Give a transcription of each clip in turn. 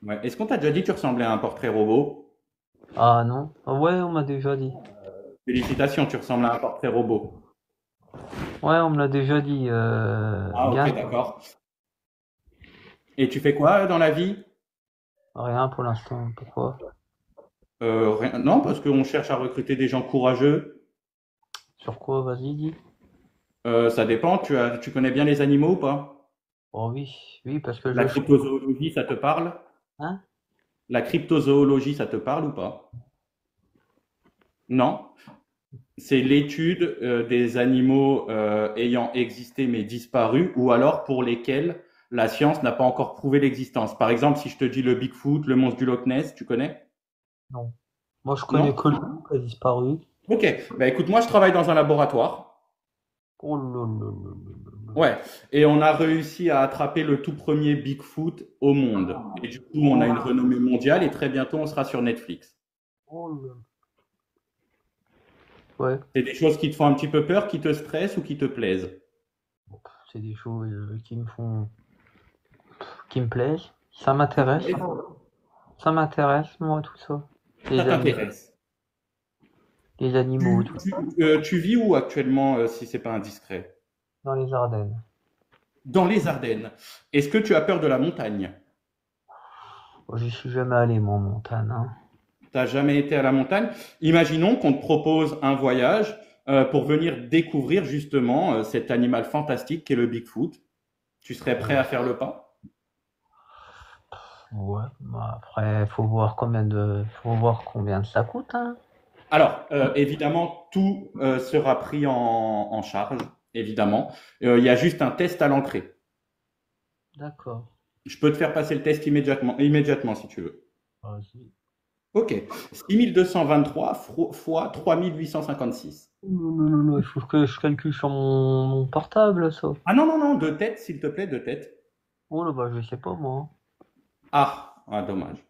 Ouais. Est-ce qu'on t'a déjà dit que tu ressemblais à un portrait robot? Ah non? Ah ouais, on m'a déjà dit. Félicitations, tu ressembles à un portrait robot. Ouais, on me l'a déjà dit. Ah, ok, Bien. d'accord. Et tu fais quoi dans la vie? Rien pour l'instant. Pourquoi? Non, parce qu'on cherche à recruter des gens courageux. Sur quoi? Vas-y, dis. Ça dépend, tu connais bien les animaux ou pas? Oh oui, oui, parce que La je cherche. cryptozoologie, ça te parle? Hein? La cryptozoologie, ça te parle ou pas? Non? C'est l'étude des animaux ayant existé mais disparus ou alors pour lesquels la science n'a pas encore prouvé l'existence. Par exemple, si je te dis le Bigfoot, le monstre du Loch Ness, tu connais? Non. Moi, je Non? connais que le loup qui a disparu. Ok. Bah écoute, moi je travaille dans un laboratoire. Oh là là là là là là. Ouais. Et on a réussi à attraper le tout premier Bigfoot au monde. Et du coup, on a Oh, une renommée mondiale et très bientôt on sera sur Netflix. oh là. Ouais, C'est des choses qui te font un petit peu peur, qui te stressent ou qui te plaisent? c'est des choses qui me plaisent. Ça m'intéresse. Ça m'intéresse, moi, tout ça. Ça Les animaux, t'intéresse? les animaux, tout. Tu vis où actuellement, si c'est pas indiscret? Dans les Ardennes. Dans les Ardennes. Est-ce que tu as peur de la montagne? Bon, j'y suis jamais allé, moi, en montagne, hein. T'as jamais été à la montagne? Imaginons qu'on te propose un voyage pour venir découvrir justement cet animal fantastique qu'est le Bigfoot. Tu serais prêt à faire le pas? Ouais, bah après, faut voir combien ça coûte, hein. Alors, évidemment, tout sera pris en charge, évidemment. Il y a juste un test à l'entrée. D'accord. Je peux te faire passer le test immédiatement si tu veux. Vas-y. Ok. 6223 fois 3856. Il faut que je calcule sur mon portable, ça. Ah non, non, non, de tête, s'il te plaît, de tête. Oh là, bah, je sais pas, moi. Dommage.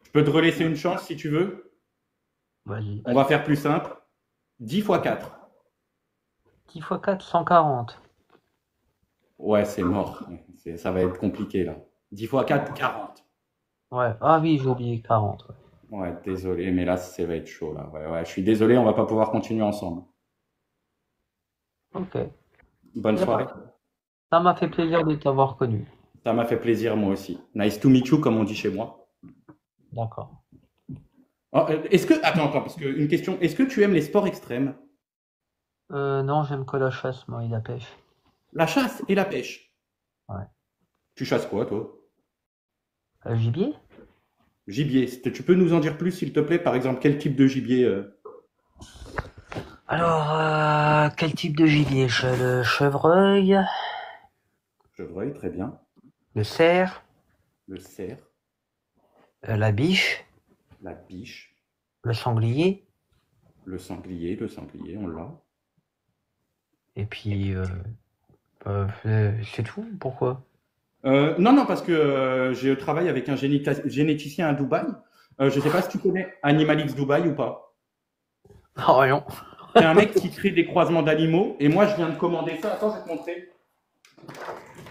Je peux te relaisser une chance si tu veux. Vas-y. On va faire plus simple. 10 fois 4. 10 fois 4, 140. Ouais, c'est mort. Ça va être compliqué là. 10 fois 4, 40. Ouais. Ah oui, j'ai oublié 40. Ouais. Ouais, désolé, mais là, ça va être chaud là. Ouais, ouais, je suis désolé, on va pas pouvoir continuer ensemble. Ok. Bonne Y a soirée. pas. Ça m'a fait plaisir de t'avoir connu. Ça m'a fait plaisir, moi aussi. Nice to meet you, comme on dit chez moi. D'accord. Oh, est-ce que. Attends, parce que une question. Est-ce que tu aimes les sports extrêmes? Non, j'aime que la chasse, moi, et la pêche. La chasse et la pêche. Ouais. Tu chasses quoi, toi? Gibier? Gibier. Tu peux nous en dire plus, s'il te plaît? Par exemple, quel type de gibier Alors, quel type de gibier? J'ai le chevreuil, Chevreuil, très bien. le cerf, Le cerf, la biche, la biche, le sanglier, le sanglier, on l'a. et puis c'est tout. Pourquoi? Non, non, parce que je travaille avec un généticien à Dubaï. Je ne sais pas si tu connais Animalix Dubaï ou pas. Ah rien. C'est un mec qui crée des croisements d'animaux. Et moi, je viens de commander ça. Attends, je vais te montrer.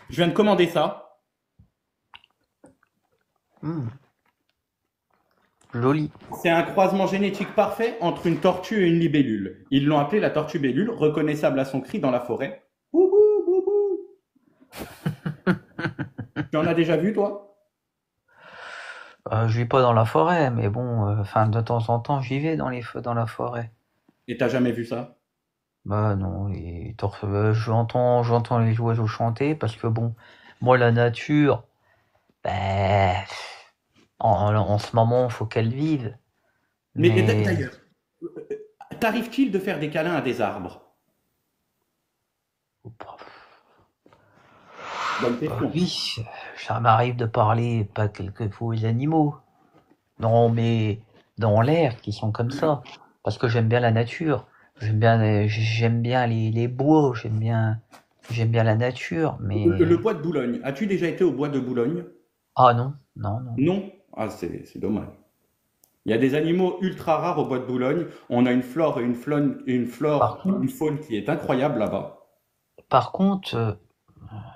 Je viens de commander ça. Hmm, joli. C'est un croisement génétique parfait entre une tortue et une libellule. Ils l'ont appelé la tortue bellule, reconnaissable à son cri dans la forêt. Boubou, boubou. Tu en as déjà vu, toi? Je vis pas dans la forêt, mais bon, enfin de temps en temps j'y vais dans la forêt. Et t'as jamais vu ça? Bah non, j'entends les oiseaux chanter parce que bon, moi la nature, ben, en ce moment faut qu'elle vive. Mais Mais d'ailleurs, t'arrive-t-il de faire des câlins à des arbres? Bonne question. oui, ça m'arrive de parler pas quelquefois aux animaux. Non, mais dans l'air qui sont comme ça. Parce que j'aime bien la nature. J'aime bien les bois, j'aime bien la nature, Le mais bois de Boulogne. As-tu déjà été au bois de Boulogne? ah non, non, non, non. Non. Ah, c'est dommage. Il y a des animaux ultra rares au bois de Boulogne. On a une flore et Par contre, une faune qui est incroyable là-bas. par contre,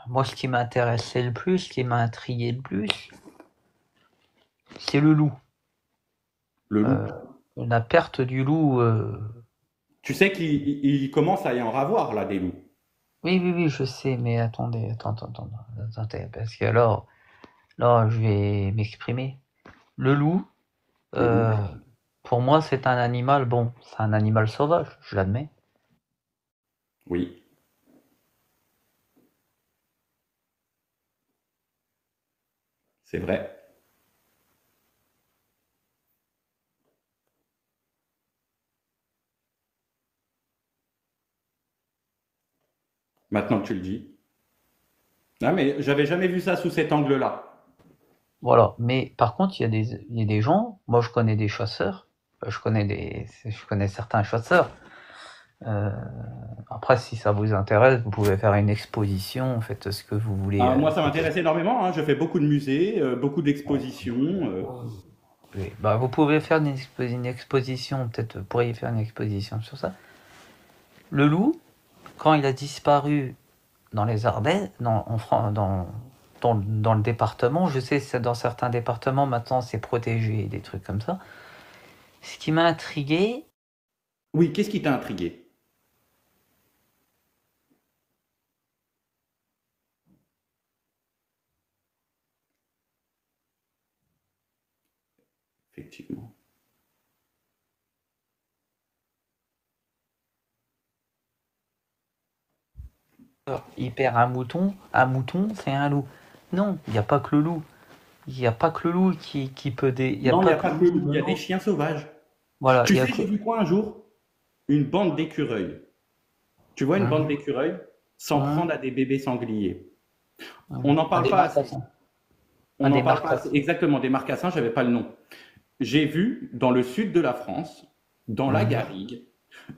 moi, ce qui m'intéressait le plus, ce qui m'a intrigué le plus, C'est le loup. Le loup. La perte du loup. Tu sais qu'il commence à y en avoir là des loups. Oui, oui, oui, je sais, mais attendez, parce que alors, là, je vais m'exprimer. Le loup, Le loup. euh, pour moi, c'est un animal, bon, c'est un animal sauvage, je l'admets. Oui, c'est vrai. Maintenant que tu le dis. Ah, mais j'avais jamais vu ça sous cet angle-là. Voilà. Mais par contre, il y a des gens, moi je connais des chasseurs, je connais certains chasseurs. Euh, Après, si ça vous intéresse, vous pouvez faire une exposition, faites ce que vous voulez. Ah, moi, ça m'intéresse énormément, hein. Je fais beaucoup de musées, beaucoup d'expositions. Oui. Bah, vous pouvez faire une exposition, peut-être vous pourriez faire une exposition sur ça. Le loup, quand il a disparu dans les Ardennes, dans le département, je sais que dans certains départements maintenant c'est protégé, des trucs comme ça. Ce qui m'a intrigué, Oui, qu'est-ce qui t'a intrigué? Effectivement. il perd un mouton c'est un loup. Non, il n'y a pas que le loup. Il n'y a pas que le loup qui peut il y a Non, il n'y pas a que pas le que le loup qui loup, il peut y a des mordre. chiens sauvages. Voilà, Tu il y a sais, que. j'ai vu quoi un jour? Une bande d'écureuils. Tu vois une bande Mhm, d'écureuils s'en mhm, prendre à des bébés sangliers. On mhm. n'en Un parle des pas assez. marcassins. On Un n'en des parle pas assez. marcassins. Exactement, des marcassins, j'avais pas le nom. J'ai vu dans le sud de la France, dans la Mhm, garrigue,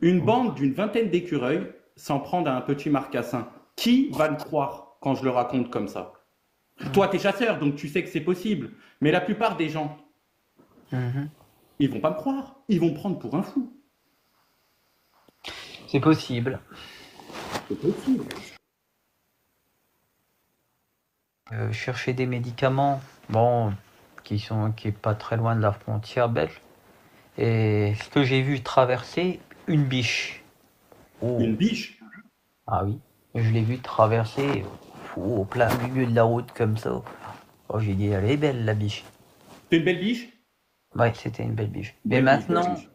une mhm. bande d'une vingtaine d'écureuils s'en prendre à un petit marcassin. Qui va le croire quand je le raconte comme ça? Toi, t'es chasseur, donc tu sais que c'est possible. Mais la plupart des gens, Mhm. ils vont pas me croire. Ils vont me prendre pour un fou. C'est possible. C'est possible. Chercher des médicaments, bon, qui est pas très loin de la frontière belge. Et ce que j'ai vu traverser, une biche. Oh, Une biche. ah oui. Je l'ai vu traverser au plein milieu de la route comme ça. Oh, j'ai dit, elle est belle la biche. C'est une belle biche? Ouais, c'était une belle biche. Belle biche, belle biche.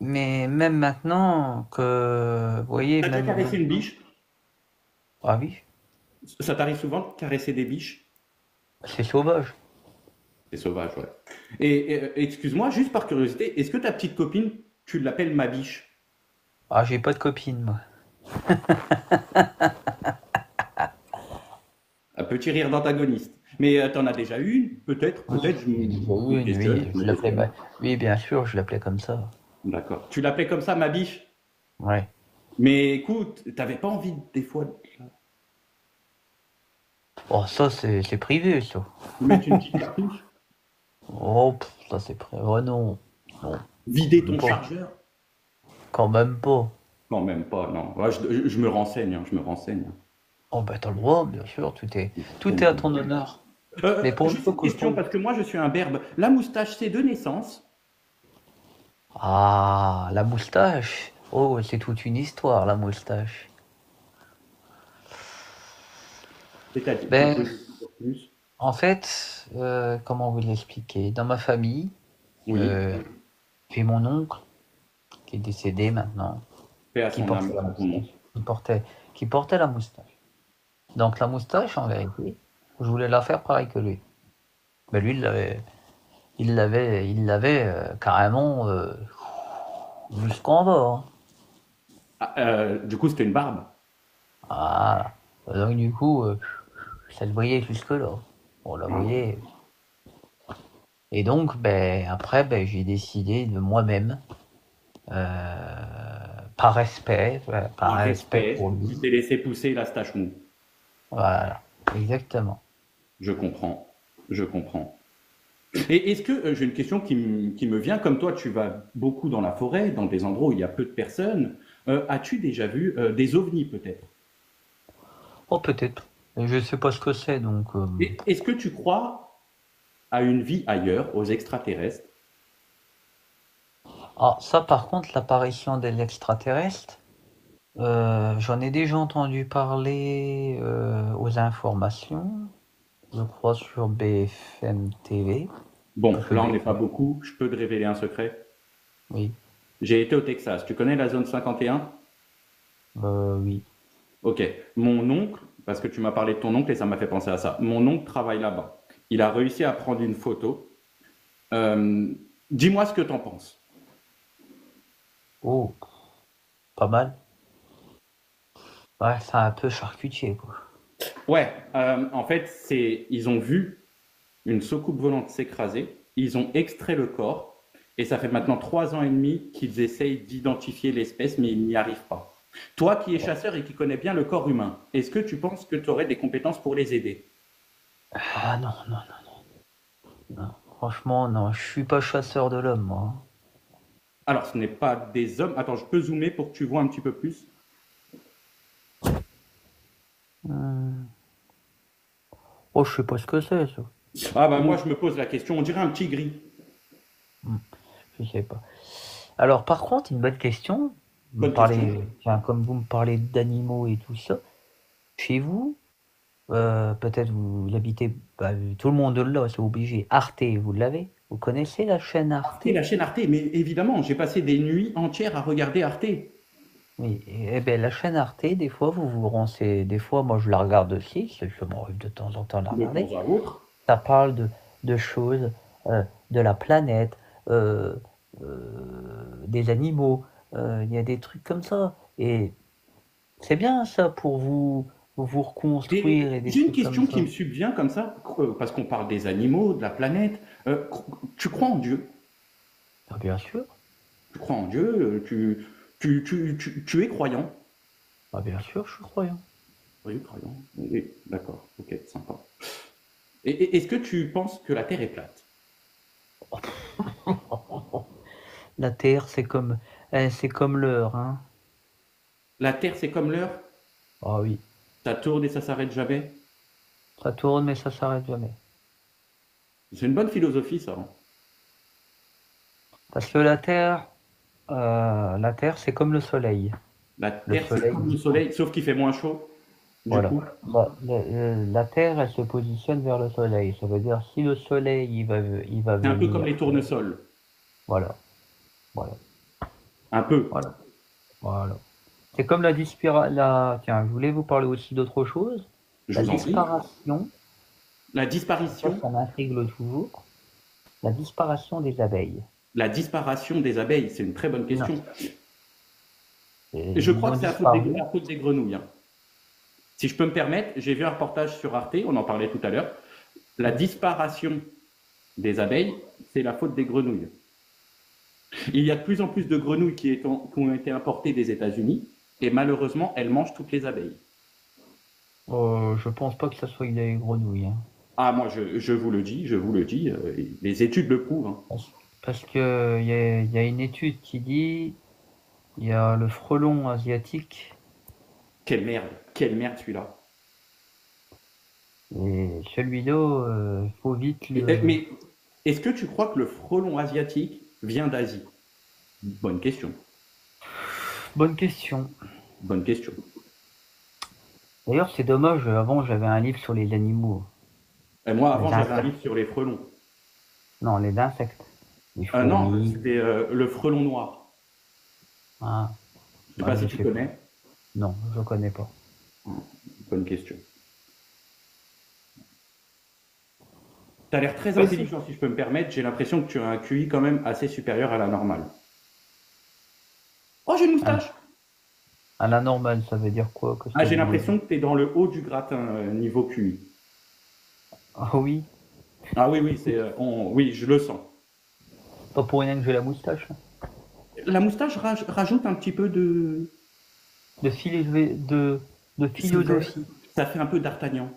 Mais même maintenant que, vous voyez, T'as déjà même caressé une maintenant. biche? Ah oui, Ça t'arrive souvent de caresser des biches? c'est sauvage. C'est sauvage, ouais. Et excuse-moi, juste par curiosité, est-ce que ta petite copine, tu l'appelles ma biche? Ah, j'ai pas de copine, moi. Un petit rire d'antagoniste. Mais t'en as déjà eu une? Peut-être, Oui, peut-être, j'ai déjà je me eu une, questionne, oui, je me questionne. oui, bien sûr, je l'appelais comme ça. D'accord. Tu l'appelais comme ça, ma biche? Ouais. Mais écoute, t'avais pas envie, des fois, Oh, ça, c'est privé, ça. de mettre une petite cartouche? Oh, ça, c'est privé. Oh non, non, Vider même ton pas. chargeur? Quand même pas. Non, même pas, non. Ouais, je me renseigne, hein, je me renseigne. Oh, bah, t'as le droit, bien sûr, tout est à ton honneur. Mais pour une Juste fois une que question, parce que moi, je suis un berbe. La moustache, c'est de naissance? Ah, la moustache. Oh, c'est toute une histoire, la moustache. C'est-à-dire, tu peux Ben, nous en dire plus? en fait, comment vous l'expliquer? Dans ma famille, Oui, euh, j'ai mon oncle, qui est décédé maintenant, paix à qui son âme, portait la à ton nom. moustache. Qui portait la moustache. Donc la moustache, en vérité, je voulais la faire pareil que lui. Mais lui, il l'avait carrément jusqu'en bas, hein. Ah, du coup, c'était une barbe. Voilà. Donc du coup, ça le voyait jusque-là. On la Ah ouais. voyait. Et donc, ben, après, ben, j'ai décidé de moi-même, par Par respect pour respect, lui. tu t'es laissé pousser la stache mou. Voilà, exactement. Je comprends. Je comprends. Et est-ce que, j'ai une question qui me vient, comme toi, tu vas beaucoup dans la forêt, dans des endroits où il y a peu de personnes. As-tu déjà vu des ovnis peut-être? Oh, peut-être. Je sais pas ce que c'est, donc. Et est-ce que tu crois à une vie ailleurs, aux extraterrestres. Ah, ça, par contre, l'apparition de l'extraterrestre, j'en ai déjà entendu parler aux informations, je crois sur BFM TV. Bon, Parce que là, on n'est pas BFM, beaucoup. Je peux te révéler un secret. oui, J'ai été au Texas. Tu connais la zone 51? oui. Ok. Mon oncle, parce que tu m'as parlé de ton oncle et ça m'a fait penser à ça. Mon oncle travaille là-bas. Il a réussi à prendre une photo. Euh, Dis-moi ce que tu en penses. Oh, pas mal. Ouais, c'est un peu charcutier, quoi. Ouais, en fait, ils ont vu une soucoupe volante s'écraser, ils ont extrait le corps, et ça fait maintenant 3 ans et demi qu'ils essayent d'identifier l'espèce, mais ils n'y arrivent pas. Toi qui es chasseur et qui connais bien le corps humain, est-ce que tu penses que tu aurais des compétences pour les aider? Ah non, non, non, non. Franchement, non, je suis pas chasseur de l'homme, moi. Alors, ce n'est pas des hommes. Attends, je peux zoomer pour que tu vois un petit peu plus. Hmm. Oh, je sais pas ce que c'est, ça. Ah bah moi, Oh, je me pose la question, on dirait un petit gris. hmm, je sais pas. Alors, par contre, une bonne question. Vous me Bonne question. parlez, tiens, comme vous me parlez d'animaux et tout ça, chez vous, peut-être vous l'habitez, bah, tout le monde l'a, c'est obligé. Arte, vous l'avez? Vous connaissez la chaîne Arte, Arte? la chaîne Arte, mais évidemment, j'ai passé des nuits entières à regarder Arte. Oui, eh ben, la chaîne Arte, des fois, vous vous renseignez, des fois, moi, je la regarde aussi, ça m'arrive de temps en temps de la De regarder. temps à autre. Ça parle de choses, de la planète, euh, des animaux, il y a des trucs comme ça. Et c'est bien ça pour vous reconstruire et des J'ai une trucs comme question qui me ça. subvient comme ça, parce qu'on parle des animaux, de la planète. Tu crois en Dieu? Ah, bien sûr, Tu crois en Dieu? Tu es croyant? ah, bien sûr, je suis croyant. Oui, croyant. Oui, d'accord. Ok, sympa. Est-ce que tu penses que la Terre est plate? La Terre, c'est comme l'heure, hein. La Terre, c'est comme l'heure, Ah oui, ça tourne et ça s'arrête jamais. ça tourne mais ça s'arrête jamais. C'est une bonne philosophie, ça, hein. Parce que la Terre, c'est comme le Soleil. La Le Terre, c'est Soleil, comme le Soleil, sauf qu'il fait moins chaud, du voilà. coup. La Terre, elle se positionne vers le Soleil. Ça veut dire si le Soleil, il va C'est un peu comme venir, les tournesols. voilà, voilà, Un peu. voilà, voilà. C'est comme tiens, je voulais vous parler aussi d'autre chose. Je La vous en prie. disparition, La ça, disparition, ça m'intrigue toujours. La disparition des abeilles. la disparition des abeilles, c'est une très bonne Non, question. Et je ils crois ont que c'est disparu. à faute des grenouilles, hein. Si je peux me permettre, j'ai vu un reportage sur Arte, on en parlait tout à l'heure. La disparition des abeilles, c'est la faute des grenouilles. Il y a de plus en plus de grenouilles qui ont été importées des États-Unis et malheureusement, elles mangent toutes les abeilles. Je pense pas que ça soit des grenouilles, hein. Ah, moi, je vous le dis, les études le prouvent, hein. Parce que il y a une étude qui dit, il y a le frelon asiatique. Quelle merde celui-là. Et celui-là, faut vite le. Mais est-ce que tu crois que le frelon asiatique vient d'Asie? Bonne question. Bonne question. Bonne question. D'ailleurs, c'est dommage, avant j'avais un livre sur les animaux. Et moi, Les avant, j'avais un livre insectes. sur les frelons. Non, les insectes. Les Non, fourmis. c'était le frelon noir. Ah, Je sais ah, pas je si tu sais pas. connais. Non, je connais pas. Bonne question. Tu as l'air très Oui, si. intelligent, si je peux me permettre. J'ai l'impression que tu as un QI quand même assez supérieur à la normale. Oh, j'ai une À, moustache! à la normale, ça veut dire quoi? Qu'est-ce Ah, que j'ai vous voulez dire? l'impression que tu es dans le haut du gratin niveau QI. Ah oui, Ah oui, oui, oui, je le sens. pas pour rien que j'ai la moustache, hein. La moustache rajoute un petit peu de... De C'est vrai. philosophie. Ça fait un peu d'Artagnan.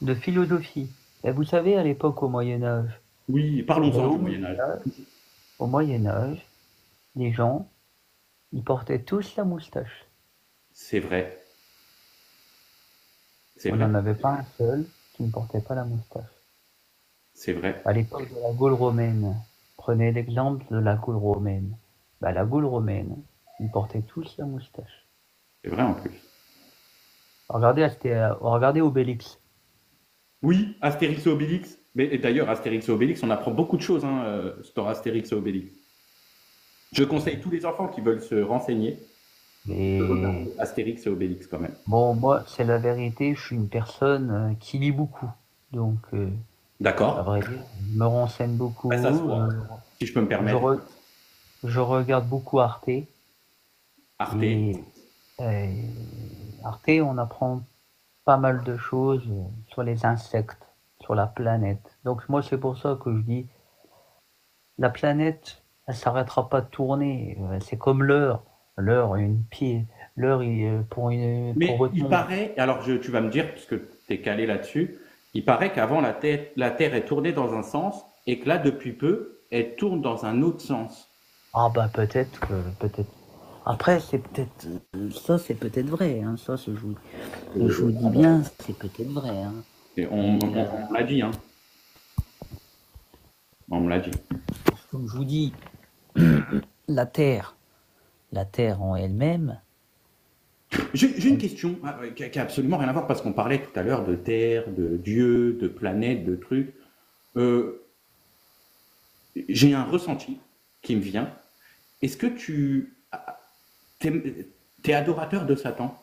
De philosophie. Et vous savez, à l'époque, au Moyen-Âge, Oui, ben, parlons-en du Moyen-Âge. Au Moyen-Âge, les gens, ils portaient tous la moustache. C'est vrai. C'est On vrai. n'en avait pas un seul qui ne portait pas la moustache. c'est vrai. À l'époque de la Gaule romaine, prenez l'exemple de la Gaule romaine. Bah, la Gaule romaine, ils portaient tous la moustache. C'est vrai en plus. Regardez Obélix. Oui, Astérix et Obélix. Mais et d'ailleurs, Astérix et Obélix, on apprend beaucoup de choses sur Astérix et Obélix. Je conseille tous les enfants qui veulent se renseigner de Mais regarder Astérix et Obélix quand même. bon, moi, c'est la vérité, je suis une personne qui lit beaucoup. Donc, à D'accord? vrai dire, je me renseigne Ouais, ça se beaucoup. voit, si je peux me Je, permettre. re- je regarde beaucoup Arte. Arte. Et euh, Arte, on apprend pas mal de choses sur les insectes, sur la planète. Donc moi, c'est pour ça que je dis, la planète, elle s'arrêtera pas de tourner. C'est comme l'heure. L'heure, une pied. L'heure, pour Mais votre il montre. paraît, alors tu vas me dire, puisque tu es calé là-dessus, il paraît qu'avant la Terre est tournée dans un sens et que là, depuis peu, elle tourne dans un autre sens. Ah bah peut-être. Après, c'est peut-être, ça c'est peut-être vrai. Hein. Ça, je vous dis bien, c'est peut-être vrai. Hein. Et Mais on me l'a dit, hein. On me l'a dit. comme je vous dis, la Terre, la Terre en elle-même. J'ai une question qui a absolument rien à voir parce qu'on parlait tout à l'heure de Terre, de Dieu, de planète, de trucs. Euh, j'ai un ressenti qui me vient. Est-ce que t'es adorateur de Satan?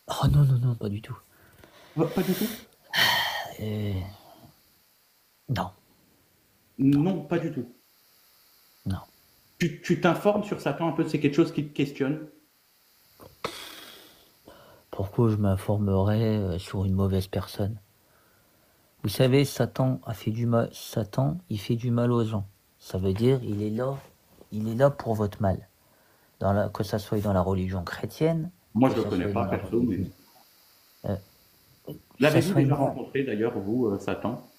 Oh non, non, non, pas du tout. Pas du tout? Euh, non, non, Non, pas du tout. non. Tu t'informes sur Satan un peu, c'est quelque chose qui te questionne? Pourquoi je m'informerais sur une mauvaise personne? Vous savez, Satan a fait du mal. Satan, il fait du mal aux gens. Ça veut dire, il est là pour votre mal. Que ça soit dans la religion chrétienne, Moi, que je le ça connais soit pas dans la perso, mais religion, euh, que ça l'avez-vous soit déjà une. rencontré d'ailleurs, vous, Satan?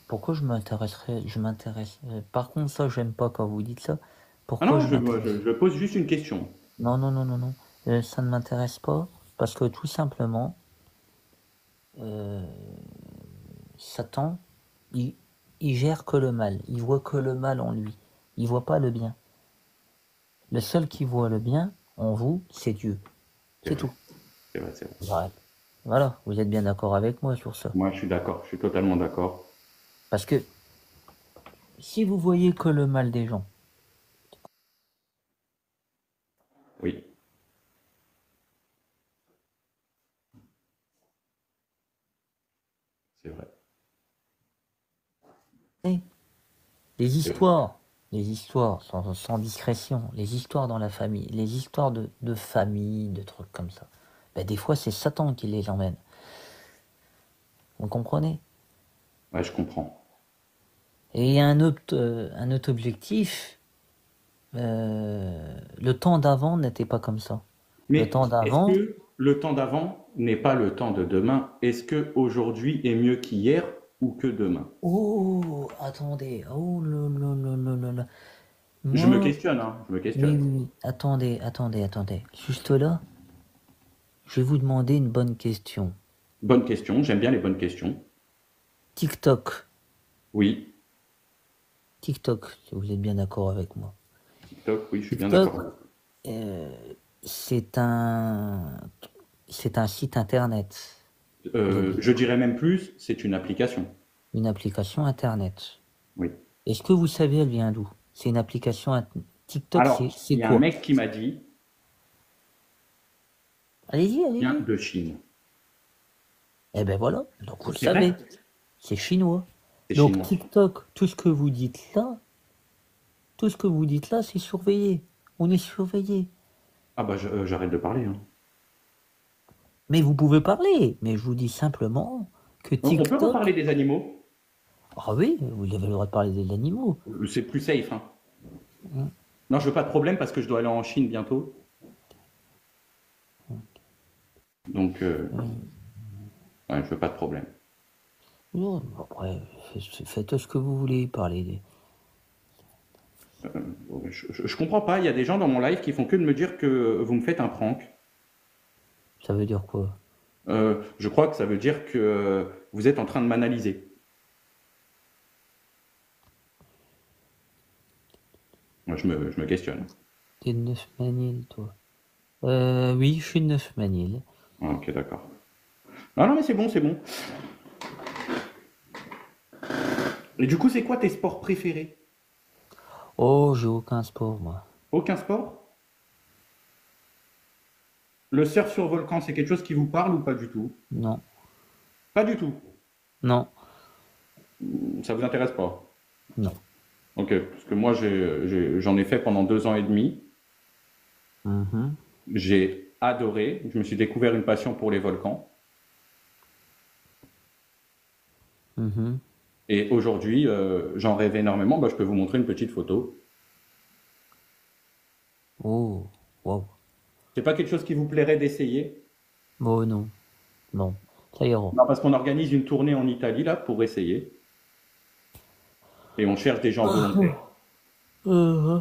Pourquoi je m'intéresse. Par contre, ça, j'aime pas quand vous dites ça. Ah Pourquoi non, je m'intéresse? je pose juste une question. Non, non, non, non, non. Ça ne m'intéresse pas parce que tout simplement, euh, Satan, il, il gère que le mal. Il voit que le mal en lui. Il voit pas le bien. Le seul qui voit le bien en vous, c'est Dieu. C'est C'est vrai, tout. c'est vrai, c'est vrai. Voilà. Voilà. Vous êtes bien d'accord avec moi sur ça. Moi, je suis d'accord, je suis totalement d'accord. Parce que si vous voyez que le mal des gens, Oui, c'est vrai. eh, les C'est vrai. histoires, les histoires sans discrétion, les histoires dans la famille, les histoires de famille, de trucs comme ça, ben, des fois c'est Satan qui les emmène. Vous comprenez? Ouais, je comprends. Et il y a un autre objectif. Le temps d'avant n'était pas comme ça. Le Mais temps est-ce d'avant. que le temps d'avant n'est pas le temps de demain? Est-ce que aujourd'hui est mieux qu'hier ou que demain? Oh, attendez. Oh là là là là là là. Je me Moi, questionne, hein, je me oui, questionne. oui, oui. Attendez. Juste là, je vais vous demander une bonne question. Bonne question, j'aime bien les bonnes questions. TikTok. Oui, TikTok, si vous êtes bien d'accord avec moi. TikTok, oui, je suis bien TikTok, d'accord. euh, c'est un, c'est un site internet. Vous êtes bien Je d'accord. dirais même plus, c'est une application. Une application internet. Oui. Est-ce que vous savez elle vient d'où? C'est une application. TikTok, Alors, c'est il y a un quoi? mec qui m'a dit, Allez-y, il vient allez-y. de Chine. Eh ben voilà, donc vous le C'est vrai? savez. C'est chinois. C'est Donc chinois. TikTok, tout ce que vous dites là, c'est surveillé. On est surveillé. Ah bah j'arrête de parler, hein. Mais vous pouvez parler. Mais je vous dis simplement que On peut reparler TikTok. des animaux? Ah oui, vous avez le droit de parler des animaux. C'est plus safe, hein. Hein. Non, je veux pas de problème parce que je dois aller en Chine bientôt. Donc, ouais, je veux pas de problème. Non, après, faites ce que vous voulez, parler des. Je comprends pas, il y a des gens dans mon live qui font que de me dire que vous me faites un prank. Ça veut dire quoi? Je crois que ça veut dire que vous êtes en train de m'analyser. Moi, je me questionne. T'es de Neufmanil, toi. Oui, je suis de Neufmanil. Ah, ok, d'accord. Ah non, mais c'est bon, c'est bon. Et du coup, c'est quoi tes sports préférés? Oh, j'ai aucun sport, moi. Aucun sport? Le surf sur volcan, c'est quelque chose qui vous parle ou pas du tout? Non, Pas du tout. non, Ça vous intéresse pas? non. Ok, parce que moi, j'en ai fait pendant 2 ans et demi. Mhm, J'ai adoré. Je me suis découvert une passion pour les volcans. mhm. Et aujourd'hui, j'en rêve énormément. Bah, je peux vous montrer une petite photo. Oh, wow. C'est pas quelque chose qui vous plairait d'essayer? Oh non, non. Ça ira. Non, parce qu'on organise une tournée en Italie là pour essayer. Et on cherche des gens volontaires. Euh,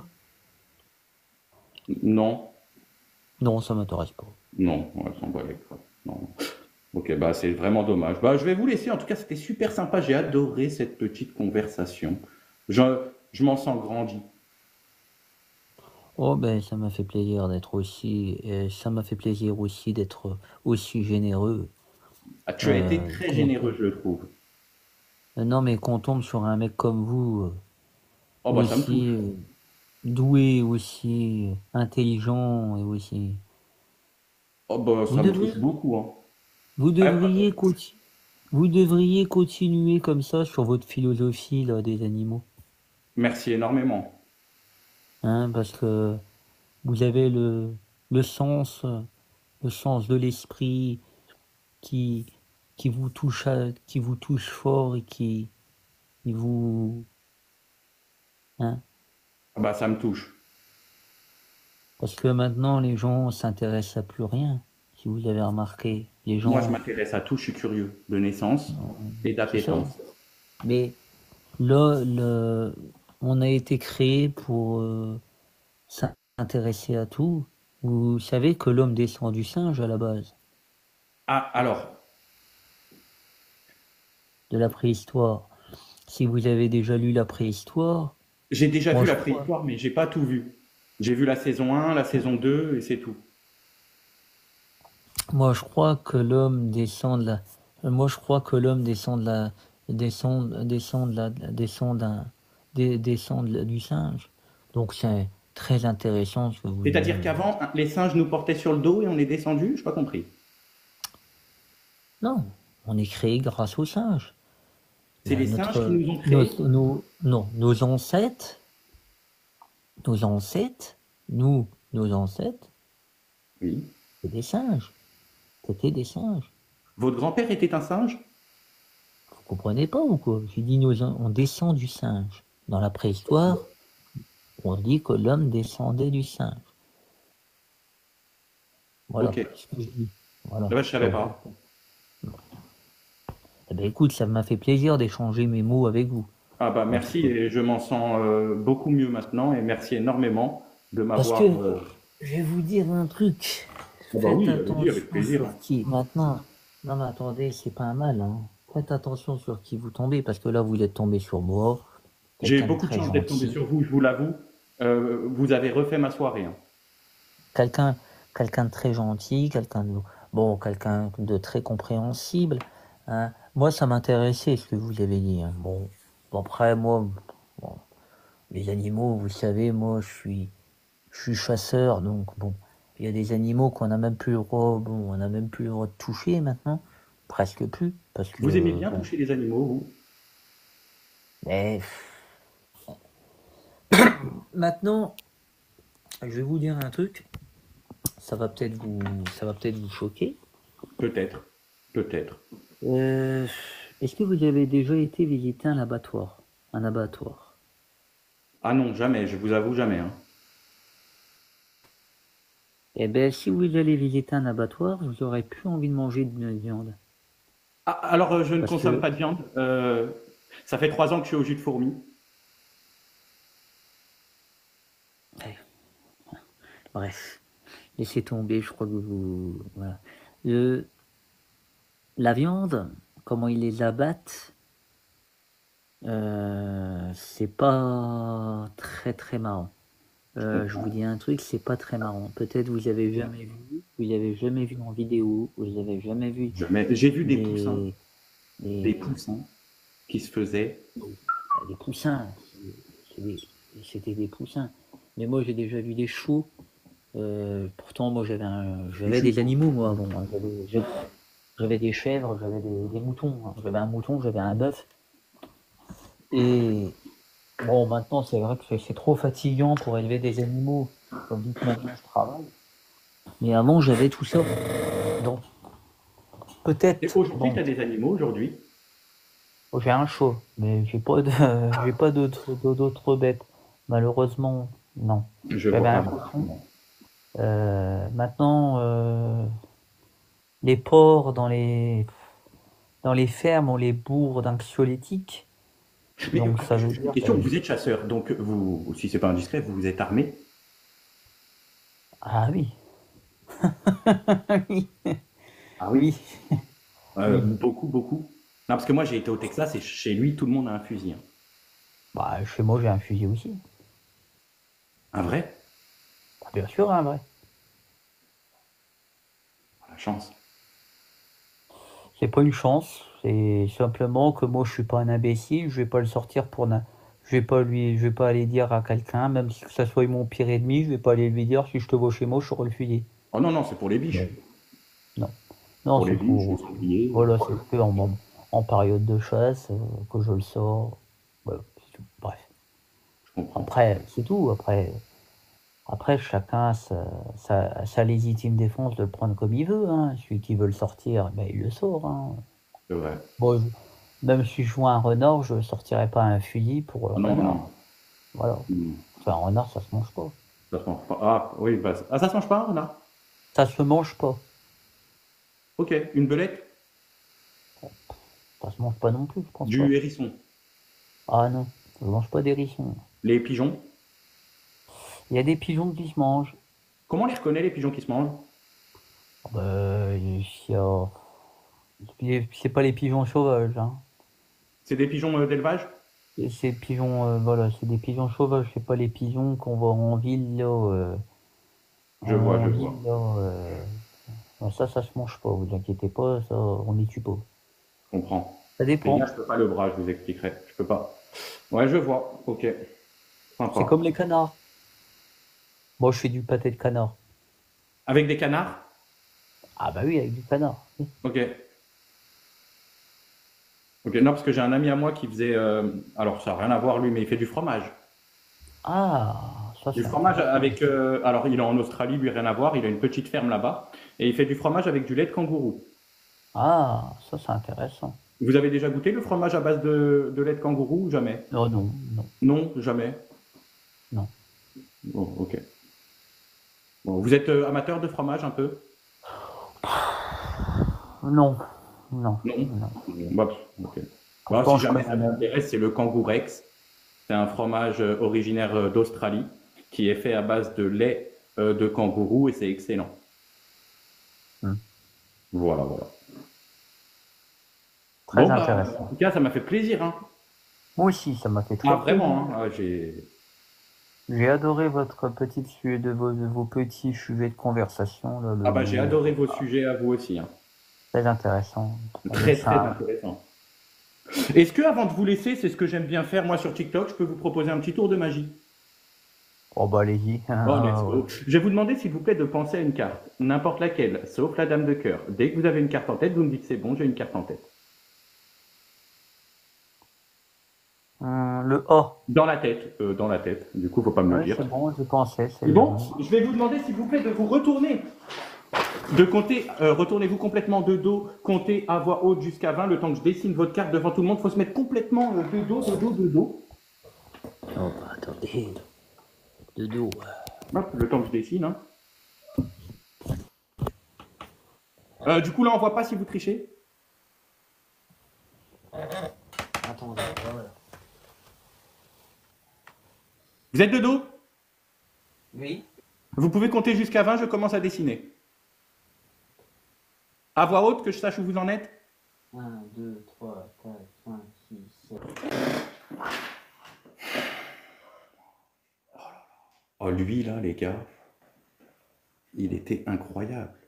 Non, Non, ça m'intéresse pas. non, on va s'en bat les couilles. Non. Ok, bah c'est vraiment dommage. Bah je vais vous laisser. En tout cas, c'était super sympa. J'ai adoré cette petite conversation. Je, je m'en sens grandi. Oh ben, ça m'a fait plaisir d'être aussi, ça m'a fait plaisir aussi d'être aussi généreux. Ah, tu as été très Qu'on généreux, tombe- je le trouve. Non, mais qu'on tombe sur un mec comme vous, Oh bah ça me aussi touche. doué, aussi intelligent et aussi. Oh bah Vous ça me touche devriez, beaucoup, hein. vous Ouais, devriez vous devriez continuer comme ça sur votre philosophie là, des animaux, merci énormément. hein, parce que vous avez le sens, le sens de l'esprit qui, qui vous touche fort et qui vous, hein, Ah bah ça me touche. parce que maintenant les gens s'intéressent à plus rien. Si vous avez remarqué, les Moi, je gens, m'intéresse à tout, je suis curieux, de naissance et c'est ça. d'appétence. Mais là, on a été créé pour s'intéresser à tout. Vous savez que l'homme descend du singe à la base, Ah, alors, de la préhistoire. Si vous avez déjà lu la préhistoire, j'ai déjà moi vu je la crois, préhistoire, mais j'ai pas tout vu. J'ai vu la saison 1, la saison 2, et c'est tout. moi je crois que l'homme descend de moi je crois que l'homme descend du singe. Donc c'est très intéressant ce que vous C'est-à-dire venez. qu'avant, les singes nous portaient sur le dos et on est descendu? Je pas compris. Non, on est créé grâce au singe. C'est les singes qui nous ont créés? Non, nos ancêtres, nos ancêtres, Oui. c'était des singes. C'était des singes. Votre grand-père était un singe? Vous comprenez pas ou quoi? J'ai dit on descend du singe. Dans la préhistoire, on dit que l'homme descendait du singe. Ok. Voilà ce que je dis. Ah Voilà. bah, je savais Donc, pas. eh ben, écoute, ça m'a fait plaisir d'échanger mes mots avec vous. Ah bah En tout merci cas. et je m'en sens beaucoup mieux maintenant et merci énormément de Parce m'avoir. que je vais vous dire un truc. Ah bah Faites oui, allez-y avec attention plaisir. sur qui. Maintenant, non mais attendez, c'est pas un mal, hein. Faites attention sur qui vous tombez, parce que là vous êtes tombé sur moi, J'ai quelqu'un de beaucoup de très chance d'être tombé gentil, sur vous, je vous l'avoue. Vous avez refait ma soirée, hein. quelqu'un, quelqu'un de très gentil, quelqu'un de très compréhensible, hein. Moi ça m'intéressait ce que vous avez dit, hein. Bon, après moi, bon, les animaux, vous savez, moi je suis chasseur, donc bon, il y a des animaux qu'on n'a même plus le droit, bon, on n'a même plus le droit de toucher maintenant, presque plus, parce Vous aimez que bien bon, toucher les animaux, vous? mais maintenant, je vais vous dire un truc, ça va peut-être vous choquer. Peut-être, peut-être. Euh, Est-ce que vous avez déjà été visiter un abattoir? Un abattoir. Ah non, jamais, je vous avoue jamais, hein. Eh ben, si vous allez visiter un abattoir, vous aurez plus envie de manger de viande, Ah, alors, je ne parce consomme que, pas de viande. Ça fait 3 ans que je suis au jus de fourmi. eh, bref, laissez tomber, je crois que vous, voilà. La viande. comment ils les abattent, c'est pas très très marrant. Je Je vous comprends. dis un truc, c'est pas très marrant. Peut-être vous avez jamais vu en vidéo, vous avez jamais vu J'ai vu des, des des, poussins qui se faisaient. des poussins. C'est des- C'était des poussins. Mais moi, j'ai déjà vu des chevaux. Pourtant, moi, j'avais des animaux, moi, avant. Hein. J'avais des chèvres, j'avais des moutons. Hein. J'avais un mouton, j'avais un bœuf. Et bon, maintenant, c'est vrai que c'est trop fatigant pour élever des animaux. Comme dit que maintenant, je travaille. Mais avant, j'avais tout ça. Donc, Et peut-être, aujourd'hui, tu bon, as des animaux aujourd'hui? j'ai un chat, mais j'ai pas d'autres bêtes. Malheureusement, non. Je J'avais vois un pas cochon. non. Maintenant, les porcs dans les fermes, on les bourre d'anxiolytiques. Mais Donc, ça veut juste une dire, question, vous êtes chasseur, donc vous, si c'est pas indiscret, vous êtes armé? ah oui, oui, Ah oui? oui, oui. Beaucoup, beaucoup. Non, parce que moi j'ai été au Texas et chez lui tout le monde a un fusil, hein. Bah, chez moi, j'ai un fusil aussi. Un vrai? Bah, bien sûr, un vrai. La chance. C'est pas une chance, c'est simplement que moi je suis pas un imbécile, je vais pas le sortir je vais pas aller dire à quelqu'un, même si que ça soit mon pire ennemi, je vais pas aller lui dire si je te vois chez moi, je saurai le fusil. Oh non, non, c'est pour les biches. Non. Non, non, Pour les c'est biches, les pour, sangliers. voilà, c'est que en période de chasse que je le sors. Voilà, c'est tout. Bref. Je comprends. Après, c'est tout. Après chacun a sa légitime défense de le prendre comme il veut. Hein. Celui qui veut le sortir, ben, il le sort. Hein. C'est vrai. Bon, même si je vois un renard, je sortirai pas un fusil pour le Ah non, renard. non. Voilà. Hmm. Enfin, un renard, ça se mange pas. Ça se mange pas. Ah oui, bah, ah ça se mange pas, on a. Ça se mange pas. Ok, une belette, Ça se mange pas non plus, je pense pas. du hérisson, Ah non, ça se mange pas des hérissons. les pigeons. Il y a des pigeons qui se mangent. Comment on les reconnaît les pigeons qui se mangent? Ah bah, c'est pas les pigeons sauvages, hein. C'est des pigeons d'élevage? C'est pigeons, voilà, c'est des pigeons sauvages, c'est pas les pigeons qu'on voit en ville, là. Je vois, En je ville, vois. là. Non, ça se mange pas, vous inquiétez pas, ça, on n'y tue pas. Je comprends. Ça Et là, dépend. je peux pas le bras, je vous expliquerai. Je peux pas. Ouais, je vois. Ok. C'est Sympa. comme les canards. Moi, je fais du pâté de canard. Avec des canards? Ah bah oui, avec du canard. Oui. Ok. Ok, non, parce que j'ai un ami à moi qui faisait. Alors, ça n'a rien à voir lui, mais il fait du fromage. Ah, ça Du c'est fromage intéressant avec. aussi. Alors, il est en Australie, lui, rien à voir. Il a une petite ferme là-bas. Et il fait du fromage avec du lait de kangourou. Ah, ça c'est intéressant. Vous avez déjà goûté le fromage à base de lait de kangourou ou jamais? Oh non, non, Non, jamais. non. Bon, ok. Bon, vous êtes amateur de fromage un peu? Non, non, Non. non. Bah, ok. Bah, Pourtant, si je jamais ça connais mon... t'intéresse, c'est le Kangourex. C'est un fromage originaire d'Australie qui est fait à base de lait de kangourou et c'est excellent. Hmm. Voilà, voilà. Très Bon, bah, en intéressant. tout cas, ça m'a fait plaisir, hein. Moi aussi, ça m'a fait Ah, très plaisir. vraiment, hein. Ah, J'ai adoré votre petite de vos petits sujets de conversation, là, Ah, bah, j'ai adoré vos sujets à vous aussi, hein. très intéressant. Très, très Ça, intéressant. Est-ce que, avant de vous laisser, c'est ce que j'aime bien faire, moi, sur TikTok, je peux vous proposer un petit tour de magie? oh bah allez-y. Bon, let's Ouais. go. Je vais vous demander, s'il vous plaît, de penser à une carte, n'importe laquelle, sauf la dame de cœur. Dès que vous avez une carte en tête, vous me dites c'est bon, j'ai une carte en tête. Le A. Dans la tête, dans la tête. Du coup, faut pas me le Ouais, dire. c'est bon, je pensais, c'est Bon, bon. je vais vous demander, s'il vous plaît, de vous retourner, de compter, retournez-vous complètement de dos, comptez à voix haute jusqu'à 20, le temps que je dessine votre carte devant tout le monde. Il faut se mettre complètement de dos, de dos, de dos. Oh bah attendez. De dos. Hop, le temps que je dessine, hein. Du coup, là, on voit pas si vous trichez. Attendez, voilà. Vous êtes de dos? Oui. Vous pouvez compter jusqu'à 20, je commence à dessiner. À voix haute, que je sache où vous en êtes. 1, 2, 3, 4, 5, 6, 7. Oh, lui, là, les gars, il était incroyable.